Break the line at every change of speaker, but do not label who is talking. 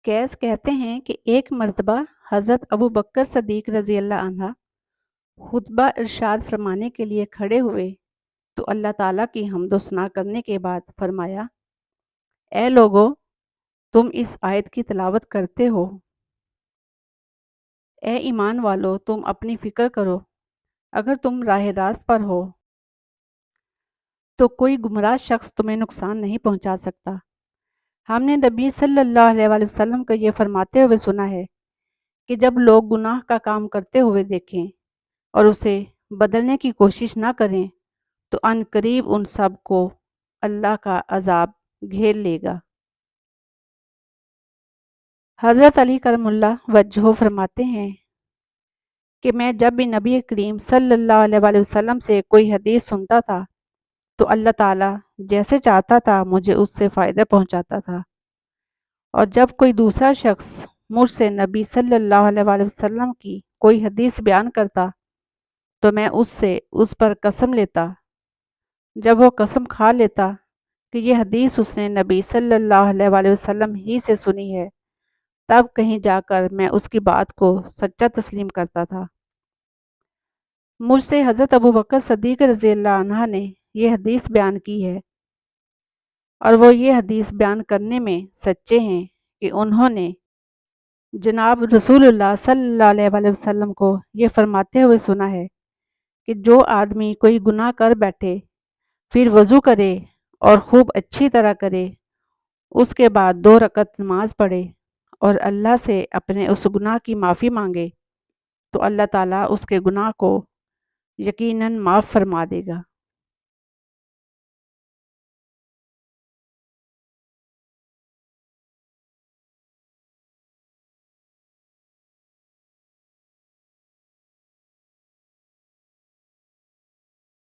قیس کہتے ہیں کہ ایک مرتبہ حضرت ابو بکر صدیق رضی اللہ عنہ خطبہ ارشاد فرمانے کے لیے کھڑے ہوئے تو اللہ تعالیٰ کی حمد و ثنا کرنے کے بعد فرمایا، اے لوگو، تم اس آیت کی تلاوت کرتے ہو۔ اے ایمان والو، تم اپنی فکر کرو، اگر تم راہ راست پر ہو تو کوئی گمراہ شخص تمہیں نقصان نہیں پہنچا سکتا۔ ہم نے نبی صلی اللہ علیہ وآلہ وسلم کو یہ فرماتے ہوئے سنا ہے کہ جب لوگ گناہ کا کام کرتے ہوئے دیکھیں اور اسے بدلنے کی کوشش نہ کریں تو ان قریب ان سب کو اللہ کا عذاب گھیر لے گا۔ حضرت علی کرم اللہ وجہہ فرماتے ہیں کہ میں جب بھی نبی کریم صلی اللہ علیہ وآلہ وسلم سے کوئی حدیث سنتا تھا تو اللہ تعالیٰ جیسے چاہتا تھا مجھے اس سے فائدہ پہنچاتا تھا، اور جب کوئی دوسرا شخص مجھ سے نبی صلی اللہ علیہ وآلہ وسلم کی کوئی حدیث بیان کرتا تو میں اس سے اس پر قسم لیتا۔ جب وہ قسم کھا لیتا کہ یہ حدیث اس نے نبی صلی اللہ علیہ وآلہ وسلم ہی سے سنی ہے، تب کہیں جا کر میں اس کی بات کو سچا تسلیم کرتا تھا۔ مجھ سے حضرت ابو بکر صدیق رضی اللہ عنہ نے یہ حدیث بیان کی ہے، اور وہ یہ حدیث بیان کرنے میں سچے ہیں کہ انہوں نے جناب رسول اللہ صلی اللہ علیہ وآلہ وسلم کو یہ فرماتے ہوئے سنا ہے کہ جو آدمی کوئی گناہ کر بیٹھے، پھر وضو کرے اور خوب اچھی طرح کرے، اس کے بعد 2 رکعت نماز پڑھے اور اللہ سے اپنے اس گناہ کی معافی مانگے تو اللہ تعالیٰ اس کے گناہ کو یقیناً معاف فرما دے گا۔